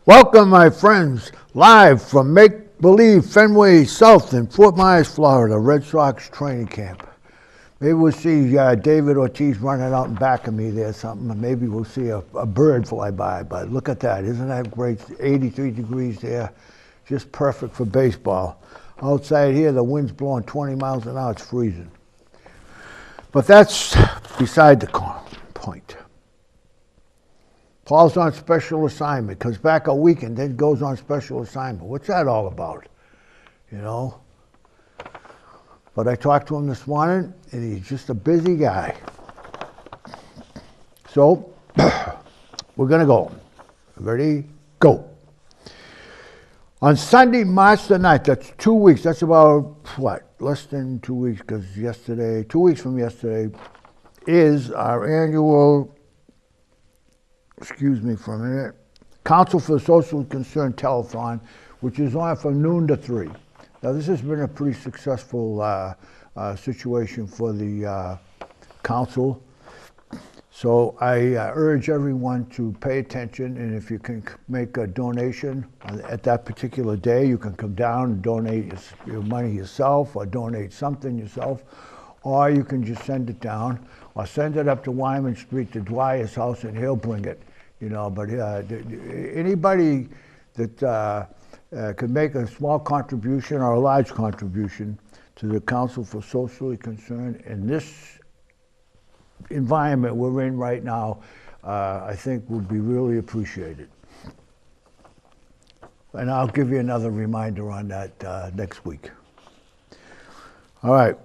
Welcome, my friends, live from Make Believe Fenway South in Fort Myers, Florida, Red Sox training camp. Maybe we'll see David Ortiz running out in back of me there, something. Maybe we'll see a bird fly by. But look at that! Isn't that great? 83 degrees there, just perfect for baseball. Outside here, the wind's blowing 20 miles an hour. It's freezing. But that's beside the point. Paul's on special assignment, comes back a weekend, then goes on special assignment. What's that all about? You know? But I talked to him this morning, and he's just a busy guy. So, we're going to go. Ready? Go. On Sunday, March the 9th, that's 2 weeks. That's about, what, less than 2 weeks, because yesterday, 2 weeks from yesterday, is our annual, excuse me for a minute, Council for Social Concern Telethon, which is on from noon to 3. Now, this has been a pretty successful situation for the council. So I urge everyone to pay attention, and if you can make a donation at that particular day, you can come down and donate your money yourself, or donate something yourself, or you can just send it down, or send it up to Wyman Street to Dwyer's house, and he'll bring it. You know, but anybody that could make a small contribution or a large contribution to the Council for Socially Concerned in this environment we're in right now, I think would be really appreciated. And I'll give you another reminder on that next week. All right.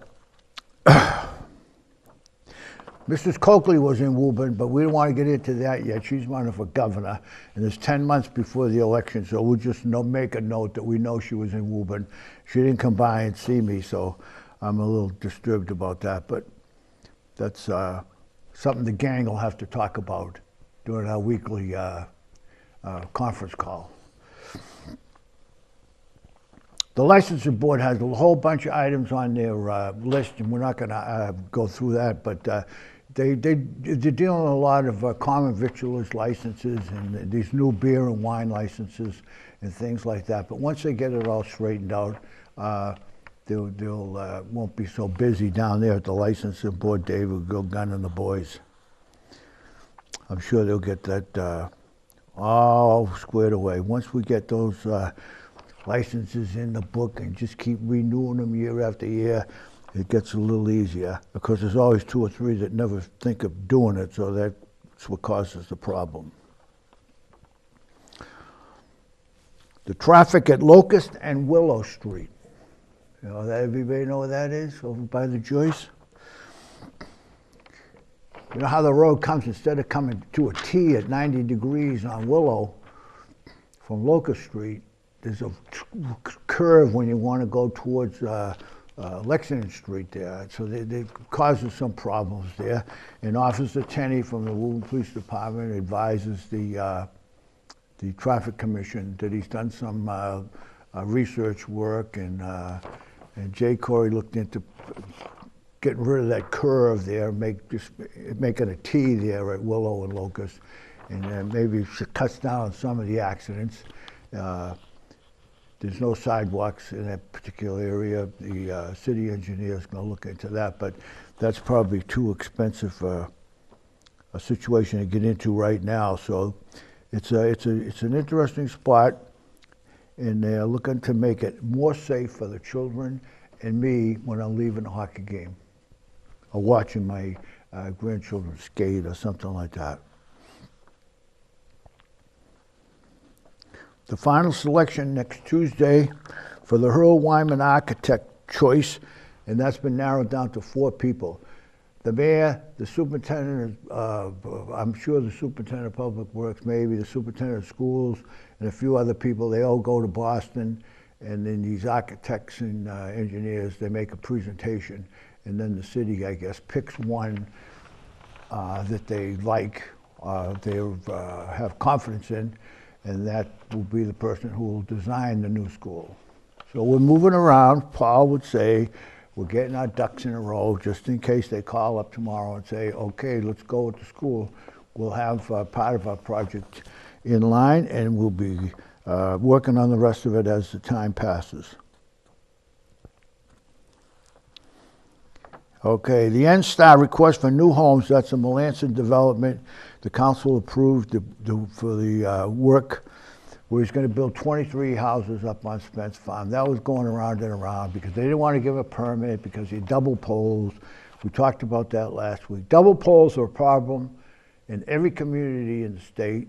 Mrs. Coakley was in Woburn, but we don't want to get into that yet. She's running for governor, and it's 10 months before the election, so we'll just make a note that we know she was in Woburn. She didn't come by and see me, so I'm a little disturbed about that, but that's something the gang will have to talk about during our weekly conference call. The licensing board has a whole bunch of items on their list, and we're not going to go through that, but they're dealing with a lot of common victualers licenses and these new beer and wine licenses and things like that. But once they get it all straightened out, they'll won't be so busy down there at the licensing board. Dave will go gunning the boys. I'm sure they'll get that all squared away. Once we get those licenses in the book and just keep renewing them year after year, it gets a little easier, because there's always 2 or 3 that never think of doing it, so that's what causes the problem. The traffic at Locust and Willow Street. You know, everybody know where that is, over by the Joyce? You know how the road comes, instead of coming to a T at 90 degrees on Willow from Locust Street, there's a curve when you want to go towards Lexington Street there. So they causes some problems there. And Officer Tenney from the Woburn Police Department advises the Traffic Commission that he's done some research work, and Jay Corey looked into getting rid of that curve there, making a T there at Willow and Locust, and maybe it cuts down on some of the accidents. There's no sidewalks in that particular area. The city engineer is going to look into that, but that's probably too expensive for a situation to get into right now. So it's an interesting spot, and they're looking to make it more safe for the children and me when I'm leaving a hockey game or watching my grandchildren skate or something like that. The final selection next Tuesday for the Earl Wyman Architect choice, and that's been narrowed down to 4 people. The mayor, the superintendent, I'm sure the superintendent of public works, maybe the superintendent of schools, and a few other people. They all go to Boston, and then these architects and engineers, they make a presentation, and then the city, I guess, picks one that they like, they have confidence in, and that will be the person who will design the new school. So we're moving around. Paul would say, we're getting our ducks in a row just in case they call up tomorrow and say, okay, let's go with the school. We'll have part of our project in line, and we'll be working on the rest of it as the time passes. Okay, the N-Star request for new homes, that's a Melanson development. The council approved for the work where he's going to build 23 houses up on Spence Farm. That was going around and around because they didn't want to give a permit because he double poles. We talked about that last week. Double poles are a problem in every community in the state.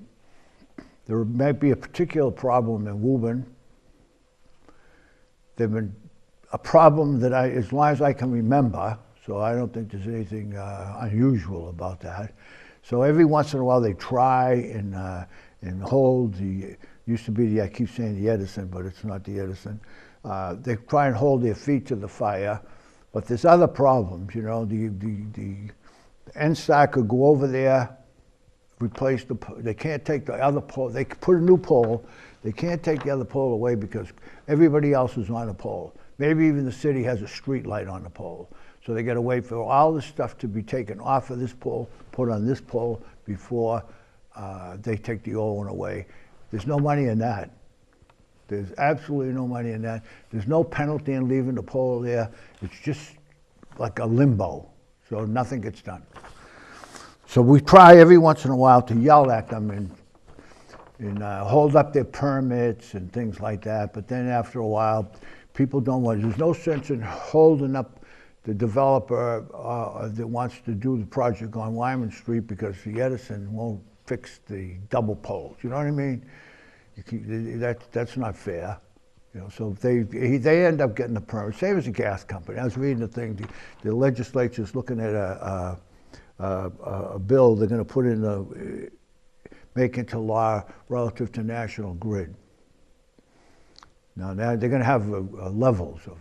There might be a particular problem in Woburn. They've been a problem that as long as I can remember, so I don't think there's anything unusual about that. So every once in a while they try and hold the, used to be the, I keep saying the Edison, but it's not the Edison. They try and hold their feet to the fire, but there's other problems, you know. The N-Star could go over there, replace they can't take the other pole, they put a new pole, they can't take the other pole away because everybody else is on the pole. Maybe even the city has a street light on the pole. So they gotta wait for all this stuff to be taken off of this pole, put on this pole before they take the old one away. There's no money in that. There's absolutely no money in that. There's no penalty in leaving the pole there. It's just like a limbo, so nothing gets done. So we try every once in a while to yell at them and hold up their permits and things like that, but then after a while, people don't want, there's no sense in holding up the developer that wants to do the project on Lyman Street because the Edison won't fix the double poles. You know what I mean? That's not fair. You know, so they end up getting the permit. Same as a gas company. I was reading the thing. The legislature's looking at a bill they're going to put in make into law relative to National Grid. Now they're going to have levels of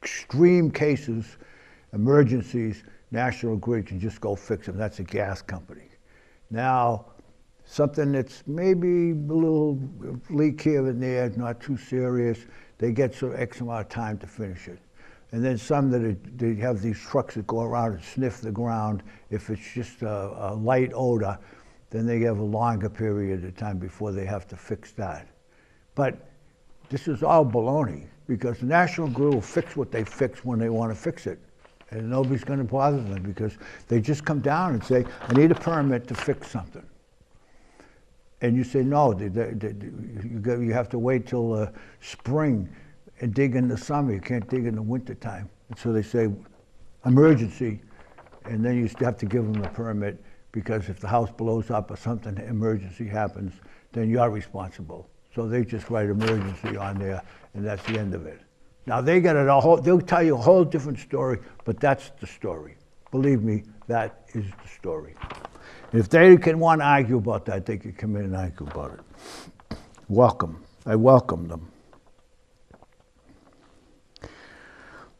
extreme cases, emergencies. National Grid can just go fix them. That's a gas company. Now, something that's maybe a little leak here and there, not too serious, they get sort of X amount of time to finish it. And then some they have these trucks that go around and sniff the ground. If it's just a light odor, then they have a longer period of time before they have to fix that. But this is all baloney because the National Grid will fix what they fix when they want to fix it. And nobody's going to bother them because they just come down and say, I need a permit to fix something. And you say, no, you have to wait till spring and dig in the summer. You can't dig in the winter time. And so they say, emergency, and then you have to give them a permit because if the house blows up or something, emergency happens, then you're responsible. So they just write emergency on there, and that's the end of it. Now they got it they'll tell you a whole different story, but that's the story. Believe me, that is the story. If they can want to argue about that, they can come in and argue about it. Welcome. I welcome them.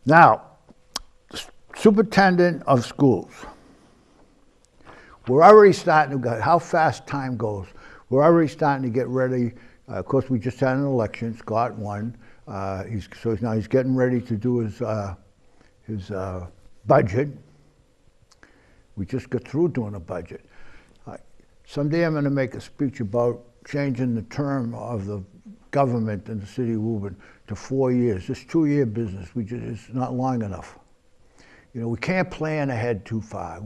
Now, superintendent of schools. We're already starting to how fast time goes. We're already starting to get ready. Of course, we just had an election. Scott won. Now he's getting ready to do his budget. We just got through doing a budget. Someday I'm going to make a speech about changing the term of the government in the city of Woburn to 4 years. This 2-year business, it's not long enough. You know, we can't plan ahead too far.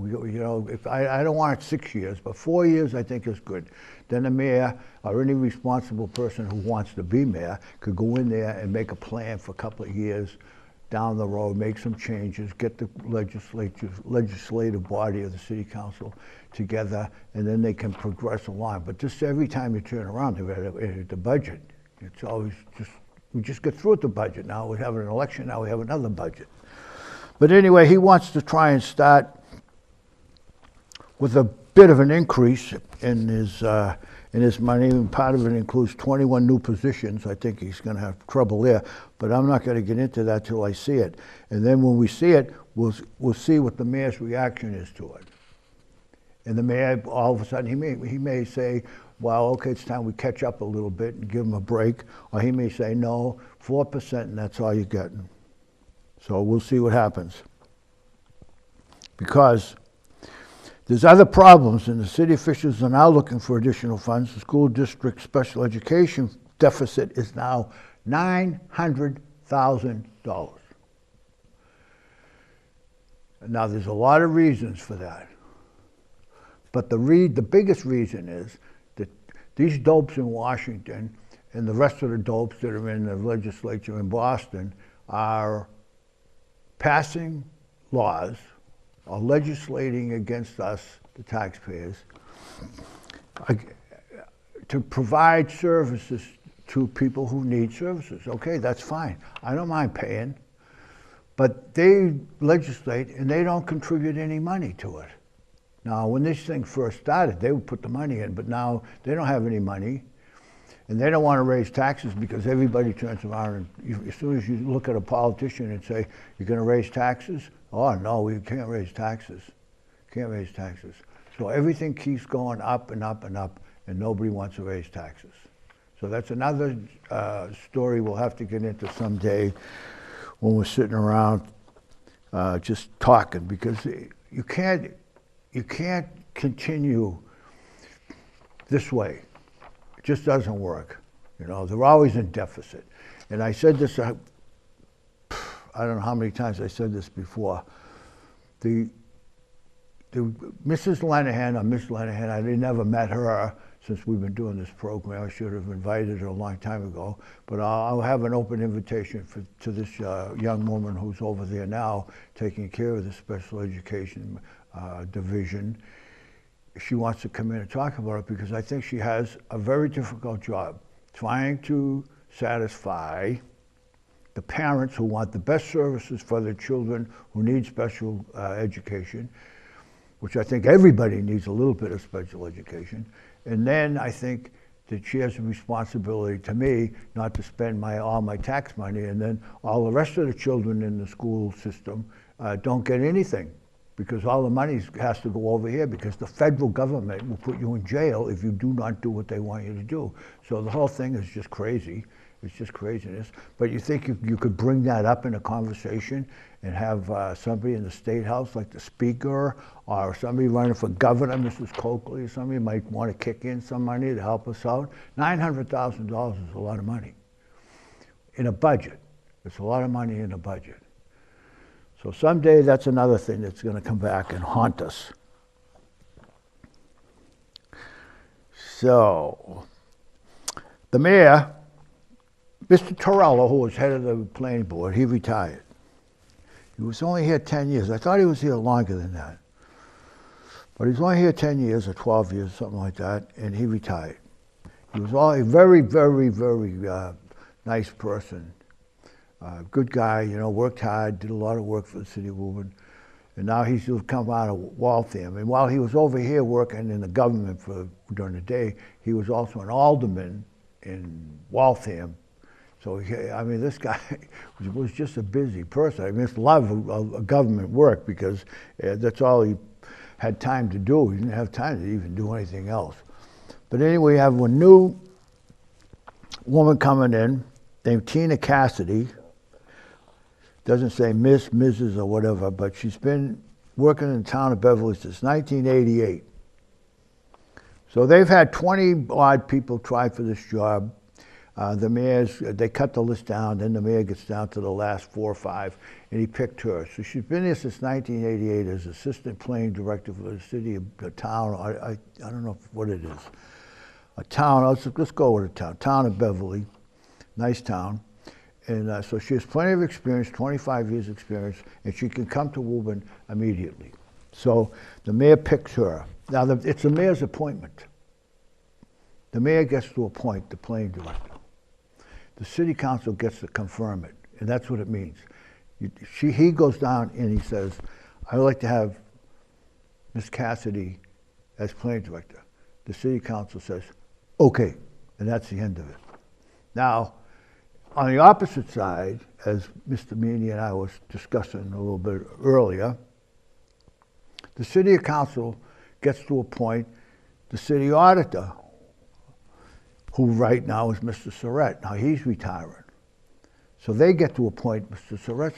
I don't want it 6 years, but 4 years I think is good. Then the mayor or any responsible person who wants to be mayor could go in there and make a plan for a couple of years down the road, make some changes, get the legislative body of the city council together, and then they can progress along. But just every time you turn around, the budget, it's always we just get through with the budget. Now we have an election, now we have another budget. But anyway, he wants to try and start with a bit of an increase in his money, and part of it includes 21 new positions. I think he's going to have trouble there, but I'm not going to get into that till I see it. And then when we see it, we'll see what the mayor's reaction is to it. And the mayor, all of a sudden, he may say, well, okay, it's time we catch up a little bit and give him a break, or he may say, no, 4%, and that's all you're getting. So we'll see what happens. Because There's other problems, and the city officials are now looking for additional funds. The school district special education deficit is now $900,000. Now, there's a lot of reasons for that. But the biggest reason is that these dopes in Washington and the rest of the dopes that are in the legislature in Boston are passing laws or legislating against us, the taxpayers, to provide services to people who need services. Okay, that's fine. I don't mind paying. But they legislate and they don't contribute any money to it. Now, when this thing first started, they would put the money in, but now they don't have any money. And they don't want to raise taxes because everybody turns around and as soon as you look at a politician and say, you're going to raise taxes? Oh, no, we can't raise taxes. Can't raise taxes. So everything keeps going up and up and up, and nobody wants to raise taxes. So that's another story we'll have to get into someday when we're sitting around just talking, because you can't continue this way. It just doesn't work. You know, they're always in deficit. And I said this, I don't know how many times I said this before. The Mrs. Lenahan, or Miss Lenahan, I never met her since we've been doing this program. I should have invited her a long time ago, but I'll have an open invitation to this young woman who's over there now taking care of the special education division. She wants to come in and talk about it because I think she has a very difficult job trying to satisfy the parents who want the best services for their children who need special education, which I think everybody needs a little bit of special education. And then I think that she has a responsibility to me not to spend all my tax money, and then all the rest of the children in the school system don't get anything because all the money has to go over here because the federal government will put you in jail if you do not do what they want you to do. So the whole thing is just crazy. It's just craziness. But you think you could bring that up in a conversation and have somebody in the State House, like the Speaker, or somebody running for governor, Mrs. Coakley, or somebody might want to kick in some money to help us out. $900,000 is a lot of money in a budget. It's a lot of money in a budget. So someday that's another thing that's going to come back and haunt us. So the mayor, Mr. Torello, who was head of the planning board, he retired. He was only here 10 years. I thought he was here longer than that. But he's only here 10 years or 12 years, something like that, and he retired. He was a very, very, very nice person. Good guy, you know, worked hard, did a lot of work for the city of Woburn. And now he's come out of Waltham. And while he was over here working in the government during the day, he was also an alderman in Waltham. So, I mean, this guy was just a busy person. I mean, it's a lot of government work because that's all he had time to do. He didn't have time to even do anything else. But anyway, we have a new woman coming in named Tina Cassidy. Doesn't say Miss, Mrs. or whatever, but she's been working in the town of Beverly since 1988. So they've had 20 odd people try for this job. The mayor's, they cut the list down, then the mayor gets down to the last 4 or 5, and he picked her. So she's been here since 1988 as assistant planning director for the city of the town. I don't know what it is. A town, let's go with a town of Beverly, nice town. And so she has plenty of experience, 25 years experience, and she can come to Woburn immediately. So the mayor picks her. Now, it's the mayor's appointment. The mayor gets to appoint the planning director. The city council gets to confirm it, and that's what it means. He goes down and he says, I would like to have Ms. Cassidy as planning director. The city council says, okay, and that's the end of it. Now, on the opposite side, as Mr. Meany and I was discussing a little bit earlier, the city council gets to appoint the city auditor, who right now is Mr. Surratt. Now he's retiring. So they get to appoint Mr. Surratt,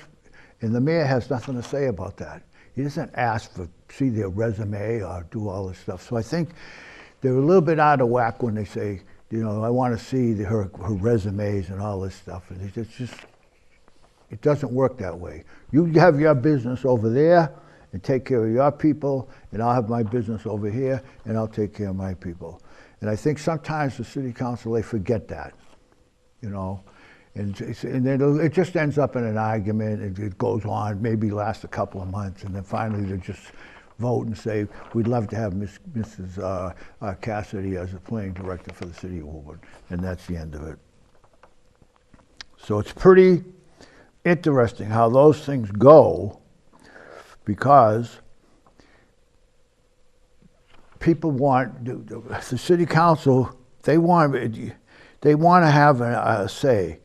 and the mayor has nothing to say about that. He doesn't ask for, see their resume or do all this stuff. So I think they're a little bit out of whack when they say, you know, I want to see her resumes and all this stuff. And it's just, it doesn't work that way. You have your business over there and take care of your people, and I'll have my business over here and I'll take care of my people. And I think sometimes the city council, they forget that, you know. And then it just ends up in an argument, and it goes on, maybe lasts a couple of months, and then finally they just vote and say, we'd love to have Mrs. Cassidy as a planning director for the city of Woburn, and that's the end of it. So it's pretty interesting how those things go, because people want, the city council, they want to have a say.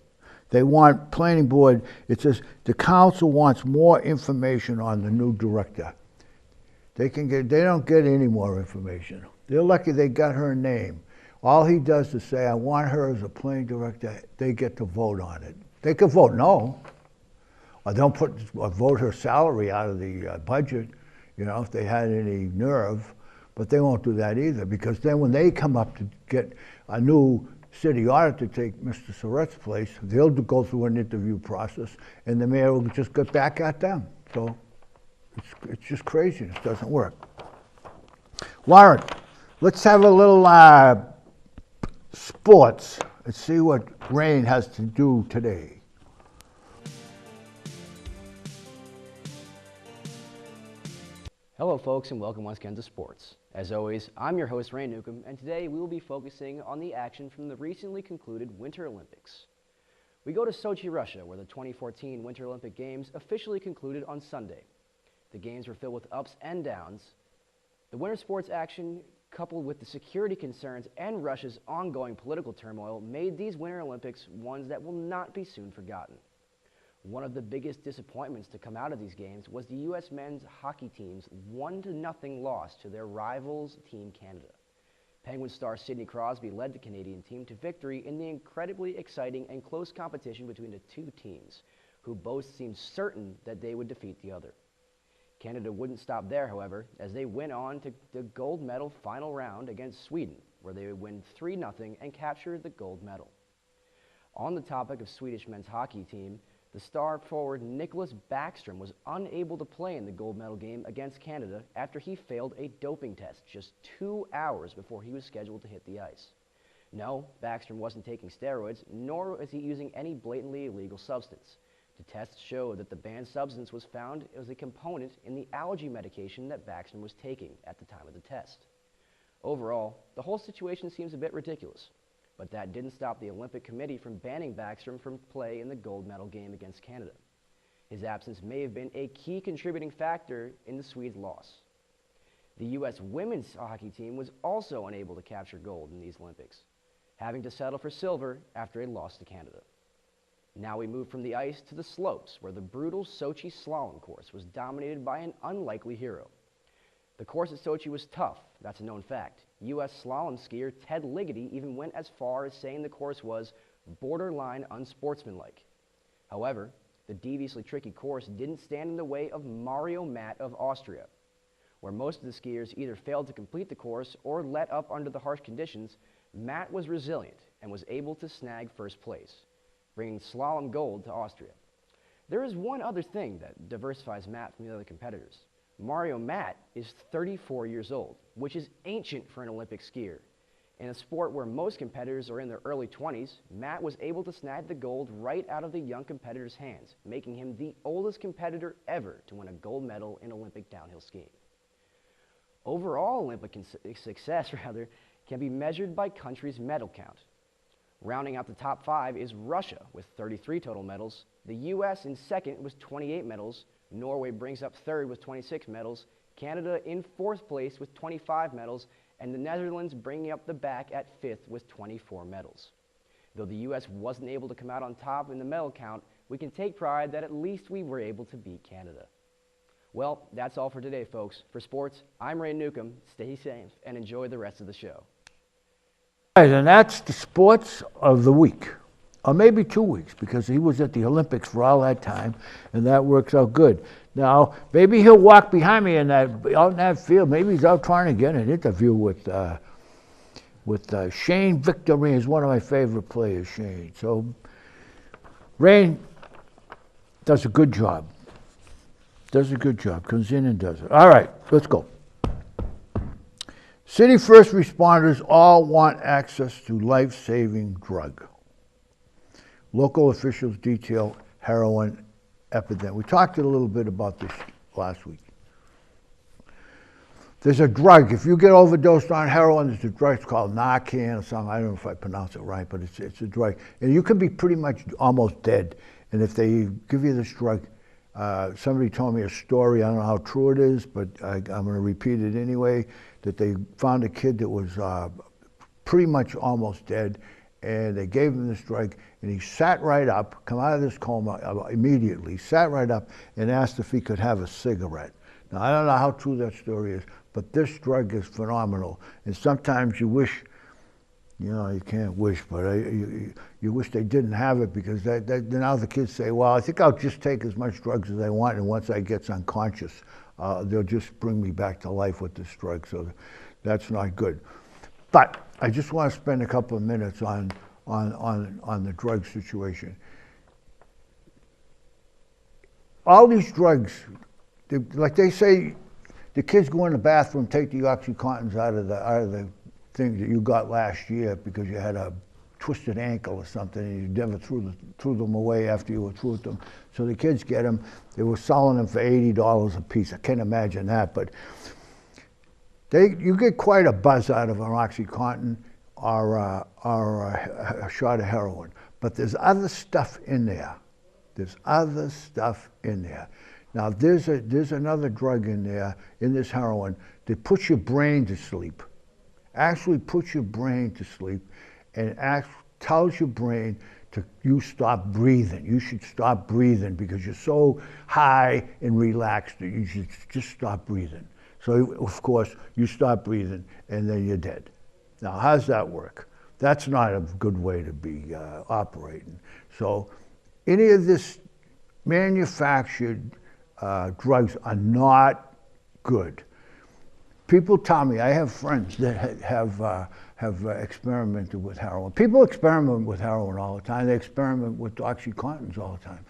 They want planning board, it says the council wants more information on the new director. They don't get any more information. They're lucky they got her name. All he does is say, I want her as a planning director. They get to vote on it. They could vote no, or they'll vote her salary out of the budget, you know, if they had any nerve, but they won't do that either, because then when they come up to get a new city auditor to take Mr. Surratt's place, they'll go through an interview process, and the mayor will just get back at them. So it's just crazy. It doesn't work. Warren, let's have a little sports and see what rain has to do today. Hello folks, and welcome once again to Sports. As always, I'm your host Ray Newcomb, and today we will be focusing on the action from the recently concluded Winter Olympics. We go to Sochi, Russia, where the 2014 Winter Olympic Games officially concluded on Sunday. The games were filled with ups and downs. The winter sports action, coupled with the security concerns and Russia's ongoing political turmoil, made these Winter Olympics ones that will not be soon forgotten. One of the biggest disappointments to come out of these games was the U.S. men's hockey team's 1-0 loss to their rivals Team Canada. Penguin star Sidney Crosby led the Canadian team to victory in the incredibly exciting and close competition between the two teams, who both seemed certain that they would defeat the other. Canada wouldn't stop there, however, as they went on to the gold medal final round against Sweden, where they would win 3-0 and capture the gold medal. On the topic of Swedish men's hockey team, the star forward Nicholas Backstrom was unable to play in the gold medal game against Canada after he failed a doping test just 2 hours before he was scheduled to hit the ice. No, Backstrom wasn't taking steroids, nor was he using any blatantly illegal substance. The tests showed that the banned substance was found as a component in the allergy medication that Backstrom was taking at the time of the test. Overall, the whole situation seems a bit ridiculous. But that didn't stop the Olympic Committee from banning Backstrom from play in the gold medal game against Canada. His absence may have been a key contributing factor in the Swedes' loss. The U.S. women's hockey team was also unable to capture gold in these Olympics, having to settle for silver after a loss to Canada. Now we move from the ice to the slopes, where the brutal Sochi slalom course was dominated by an unlikely hero. The course at Sochi was tough, that's a known fact. U.S. slalom skier Ted Ligety even went as far as saying the course was borderline unsportsmanlike. However, the deviously tricky course didn't stand in the way of Mario Matt of Austria. Where most of the skiers either failed to complete the course or let up under the harsh conditions, Matt was resilient and was able to snag first place, bringing slalom gold to Austria. There is one other thing that diversifies Matt from the other competitors. Mario Matt is 34 years old, which is ancient for an Olympic skier. In a sport where most competitors are in their early 20s, Matt was able to snag the gold right out of the young competitor's hands, making him the oldest competitor ever to win a gold medal in Olympic downhill skiing. Overall Olympic success can be measured by countries' medal count. Rounding out the top 5 is Russia with 33 total medals, the U.S. in second with 28 medals, Norway brings up third with 26 medals, Canada in fourth place with 25 medals, and the Netherlands bringing up the back at fifth with 24 medals. Though the U.S. wasn't able to come out on top in the medal count, we can take pride that at least we were able to beat Canada. Well, that's all for today, folks. For sports, I'm Ray Newcomb. Stay safe and enjoy the rest of the show. All right, and that's the sports of the week. or maybe 2 weeks, because he was at the Olympics for all that time, and that works out good. Now, maybe he'll walk behind me out in that field. Maybe he's out trying to get an interview with Shane Victorine. Is one of my favorite players, Shane. So, Rain does a good job. Comes in and does it. All right, let's go. City first responders all want access to life-saving drug. Local officials detail heroin epidemic. We talked a little bit about this last week. There's a drug. If you get overdosed on heroin, there's a drug. It's called Narcan or something. I don't know if I pronounce it right, but it's a drug. And you can be pretty much almost dead. And if they give you this drug, somebody told me a story. I don't know how true it is, but I'm going to repeat it anyway. That they found a kid that was pretty much almost dead, and they gave him this drug, and he sat right up, come out of this coma immediately, sat right up, and asked if he could have a cigarette. Now, I don't know how true that story is, but this drug is phenomenal. And sometimes you wish, you can't wish, but you wish they didn't have it, because now the kids say, well, I think I'll just take as much drugs as I want, and once I get unconscious, they'll just bring me back to life with this drug. So that's not good. But I just want to spend a couple of minutes on the drug situation. All these drugs, like they say, the kids go in the bathroom, take the OxyContins out of the thing that you got last year because you had a twisted ankle or something, and you never threw them away after you were through with them. So the kids get them. They were selling them for $80 a piece. I can't imagine that, but you get quite a buzz out of an OxyContin or a shot of heroin. But there's other stuff in there. Now there's another drug in there, in this heroin, that puts your brain to sleep. Actually puts your brain to sleep, and tells your brain you stop breathing. You should stop breathing because you're so high and relaxed that you should just stop breathing. So, of course, you stop breathing, and then you're dead. Now, how does that work? That's not a good way to be operating. So, any of this manufactured drugs are not good. People tell me, I have friends that have experimented with heroin. People experiment with heroin all the time. They experiment with OxyContins all the time.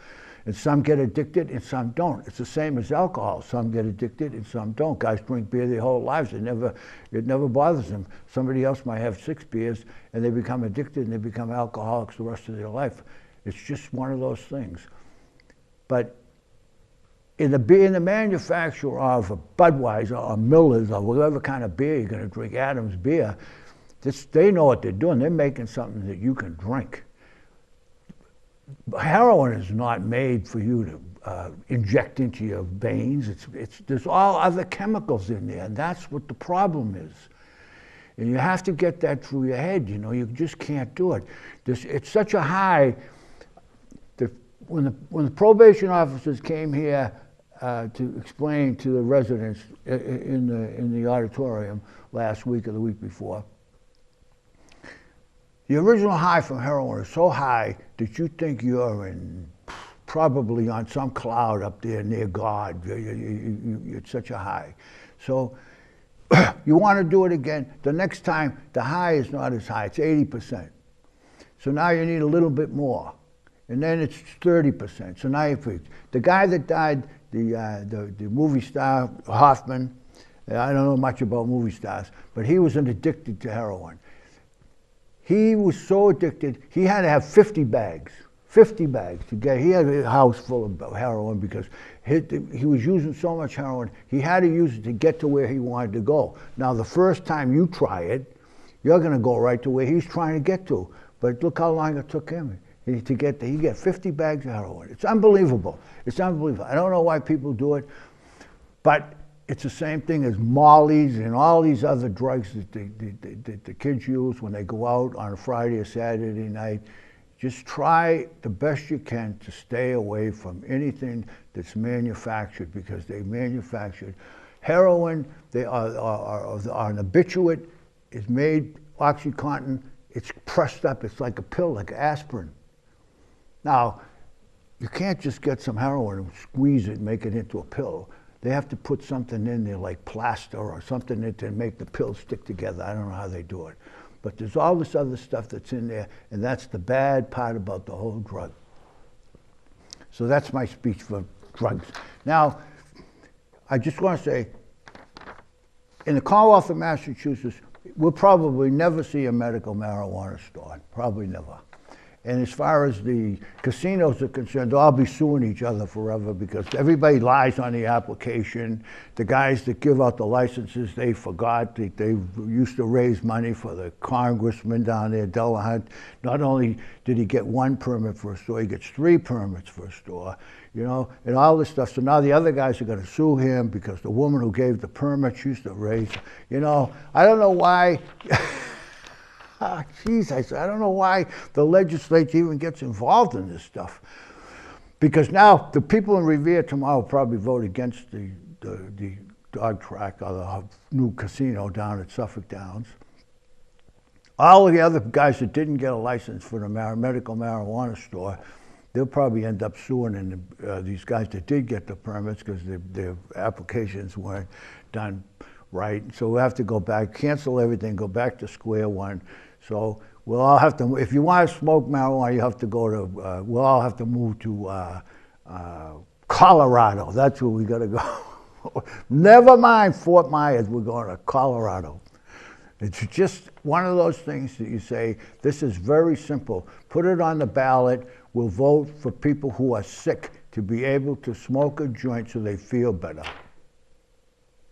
And some get addicted and some don't. It's the same as alcohol. Some get addicted and some don't. Guys drink beer their whole lives. It never bothers them. Somebody else might have 6 beers and they become addicted and they become alcoholics the rest of their life. It's just one of those things. But in the manufacture of a Budweiser or Miller's or whatever kind of beer you're going to drink, Adams beer, they know what they're doing. They're making something that you can drink. Heroin is not made for you to inject into your veins. There's all other chemicals in there, and that's what the problem is. And you have to get that through your head. You just can't do it. It's such a high. When the probation officers came here to explain to the residents in the auditorium last week or the week before, the original high from heroin is so high that you think you're probably on some cloud up there near God. It's such a high. So you want to do it again. The next time, the high is not as high. It's 80%. So now you need a little bit more. And then it's 30%. So now the guy that died, the movie star, Hoffman, I don't know much about movie stars, but he was addicted to heroin. He was so addicted, he had to have 50 bags to get. He had a house full of heroin because he was using so much heroin, he had to use it to get to where he wanted to go. Now, the first time you try it, you're going to go right to where he's trying to get to. But look how long it took him to get there. He got 50 bags of heroin. It's unbelievable. It's unbelievable. I don't know why people do it, but it's the same thing as Molly's and all these other drugs that the kids use when they go out on a Friday or Saturday night. Just try the best you can to stay away from anything that's manufactured, because they manufactured heroin. They are an barbiturate. It's made OxyContin. It's pressed up. It's like a pill, like aspirin. Now, you can't just get some heroin and squeeze it and make it into a pill. They have to put something in there like plaster or something in to make the pills stick together. I don't know how they do it. But there's all this other stuff that's in there, and that's the bad part about the whole drug. So that's my speech for drugs. Now, I just want to say, in the Commonwealth of Massachusetts, we'll probably never see a medical marijuana store, probably never. And as far as the casinos are concerned, they'll all be suing each other forever because everybody lies on the application. The guys that give out the licenses, they forgot that they used to raise money for the congressman down there, Delahunt. Not only did he get one permit for a store, he gets 3 permits for a store, you know, and all this stuff. So now the other guys are going to sue him because the woman who gave the permit, she used to raise, you know, I don't know why. Geez, I said, I don't know why the legislature even gets involved in this stuff. Because now the people in Revere tomorrow will probably vote against the dog track or the new casino down at Suffolk Downs. All of the other guys that didn't get a license for the medical marijuana store, they'll probably end up suing these guys that did get the permits because their applications weren't done right. So we'll have to go back, cancel everything, go back to square one. So we'll all have to, if you want to smoke marijuana, you have to go to, we'll all have to move to Colorado. That's where we got to go. Never mind Fort Myers, we're going to Colorado. It's just one of those things that you say, this is very simple. Put it on the ballot. We'll vote for people who are sick to be able to smoke a joint so they feel better.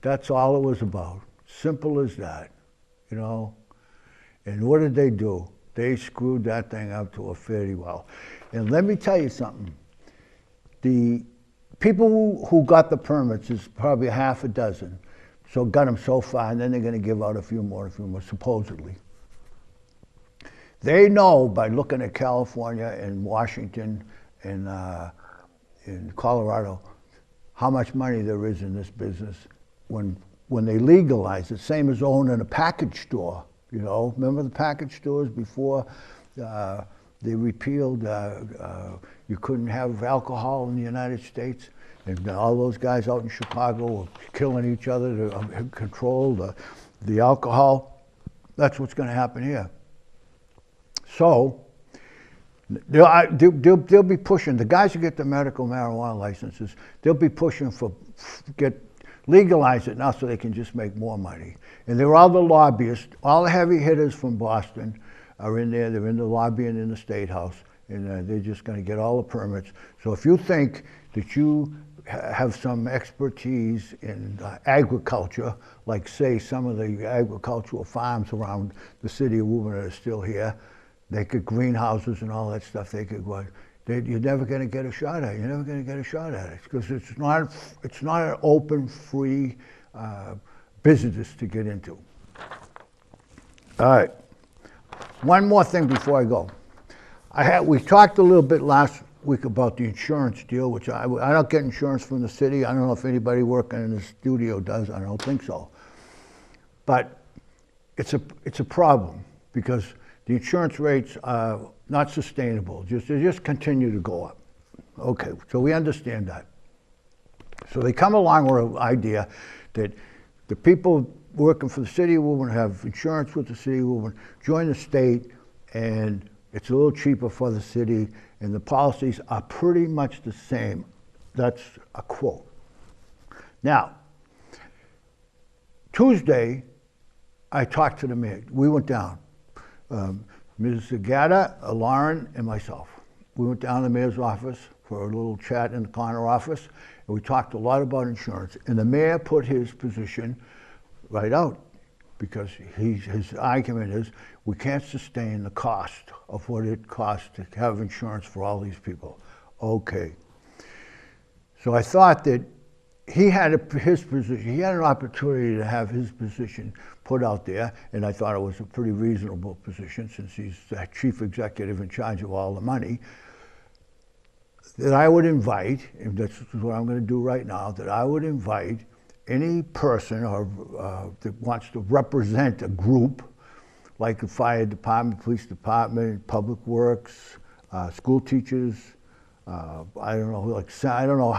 That's all it was about. Simple as that, you know. And what did they do? They screwed that thing up to a fairly well. And let me tell you something. The people who got the permits is probably half a dozen. So got them so far, and then they're going to give out a few more, supposedly. They know by looking at California and Washington and in Colorado how much money there is in this business when they legalize it. Same as owning a package store. You know, remember the package stores before they repealed, you couldn't have alcohol in the United States? And all those guys out in Chicago were killing each other to control the alcohol. That's what's going to happen here. So they'll be pushing, the guys who get the medical marijuana licenses, they'll be pushing for, legalize it now so they can just make more money. And they're all the lobbyists, all the heavy hitters from Boston are in there. They're in the lobbying in the State House, and they're just going to get all the permits. So if you think that you have some expertise in agriculture, like say some of the agricultural farms around the city of Woburn that are still here, they could greenhouses and all that stuff, they could go, you're never going to get a shot at it. You're never going to get a shot at it because it's not an open, free business to get into. All right. One more thing before I go. We talked a little bit last week about the insurance deal, which I don't get insurance from the city. I don't know if anybody working in the studio does. I don't think so. But it's a problem because the insurance rates are not sustainable. They just continue to go up. Okay, so we understand that. So they come along with an idea that the people working for the city of Woburn have insurance with the city of Woburn, join the state, and it's a little cheaper for the city, and the policies are pretty much the same. That's a quote. Now, Tuesday, I talked to the mayor. We went down. Ms. Zagata, Lauren, and myself. We went down to the mayor's office for a little chat in the corner office, and we talked a lot about insurance. And the mayor put his position right out because his argument is we can't sustain the cost of what it costs to have insurance for all these people. Okay. So I thought that he had his position, he had an opportunity to have his position put out there, and I thought it was a pretty reasonable position since he's the chief executive in charge of all the money, that I would invite, and that's what I'm going to do right now, that I would invite any person that wants to represent a group, like the fire department, police department, public works, school teachers. I don't know, I don't know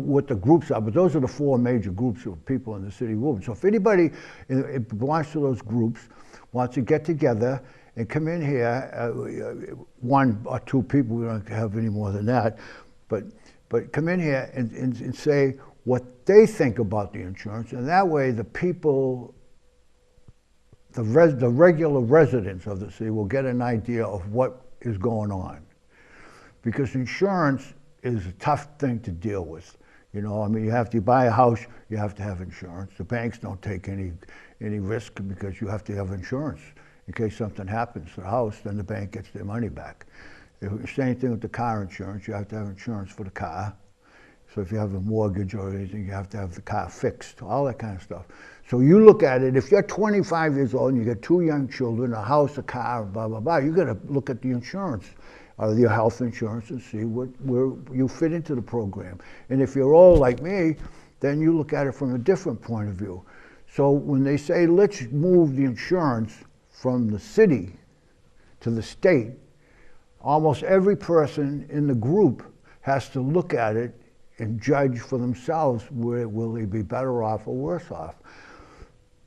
what the groups are, but those are the four major groups of people in the city of Woburn. So if anybody belongs to those groups, wants to get together and come in here, one or two people, we don't have any more than that, but come in here and say what they think about the insurance, and that way the people, the regular residents of the city will get an idea of what is going on. Because insurance is a tough thing to deal with. You know, I mean, you buy a house, you have to have insurance. The banks don't take any risk because you have to have insurance. In case something happens to the house, then the bank gets their money back. Same thing with the car insurance. You have to have insurance for the car. So if you have a mortgage or anything, you have to have the car fixed, all that kind of stuff. So you look at it, if you're 25 years old and you got two young children, a house, a car, blah, blah, blah, you got to look at the insurance, your health insurance, and see where you fit into the program. And if you're old like me, then you look at it from a different point of view. So when they say, let's move the insurance from the city to the state, almost every person in the group has to look at it and judge for themselves where will they be better off or worse off.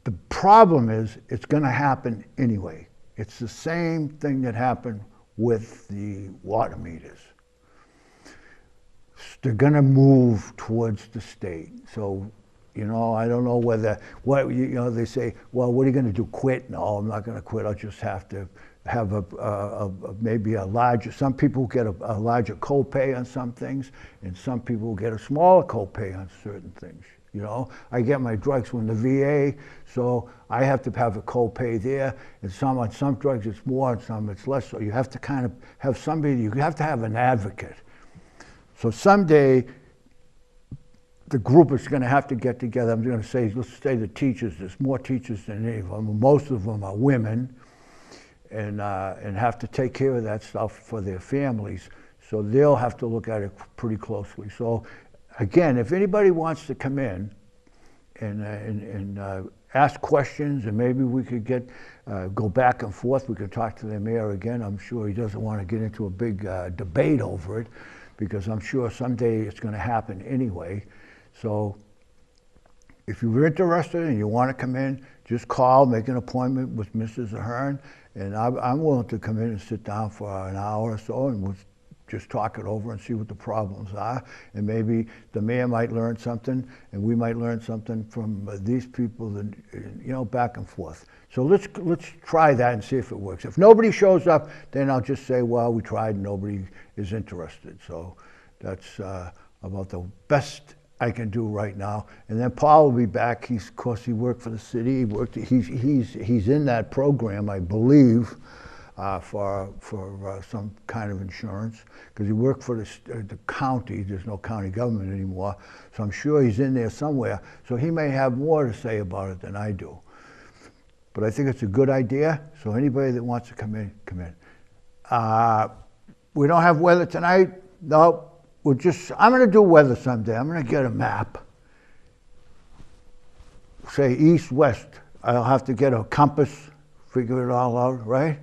The problem is it's going to happen anyway. It's the same thing that happened with the water meters. They're going to move towards the state. So, you know, I don't know they say, well, what are you going to do, quit? No, I'm not going to quit. I'll just have to have maybe a larger, some people get a larger copay on some things, and some people get a smaller copay on certain things. You know, I get my drugs from the VA, so I have to have a copay there, and on some drugs it's more, and some it's less, so you have to kind of have somebody, you have to have an advocate. So someday, the group is going to have to get together. I'm going to say, let's say the teachers, there's more teachers than any of them, most of them are women, and have to take care of that stuff for their families, so they'll have to look at it pretty closely. So again, if anybody wants to come in and ask questions, and maybe we could go back and forth, we could talk to the mayor again. I'm sure he doesn't want to get into a big debate over it, because I'm sure someday it's going to happen anyway. So if you're interested and you want to come in, just call, make an appointment with Mrs. Ahern, and I'm willing to come in and sit down for an hour or so, and we'll just talk it over and see what the problems are. And maybe the mayor might learn something, and we might learn something from these people, and, you know, back and forth. So let's try that and see if it works. If nobody shows up, then I'll just say, well, we tried and nobody is interested. So that's about the best I can do right now. And then Paul will be back. Of course, he worked for the city. He's in that program, I believe, for some kind of insurance, because he worked for the county. There's no county government anymore, so I'm sure he's in there somewhere. So he may have more to say about it than I do. But I think it's a good idea. So anybody that wants to come in, come in. We don't have weather tonight. No. I'm going to do weather someday. I'm going to get a map. Say east, west. I'll have to get a compass, figure it all out, right?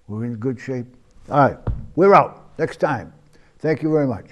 We're in good shape. All right, we're out. Next time. Thank you very much.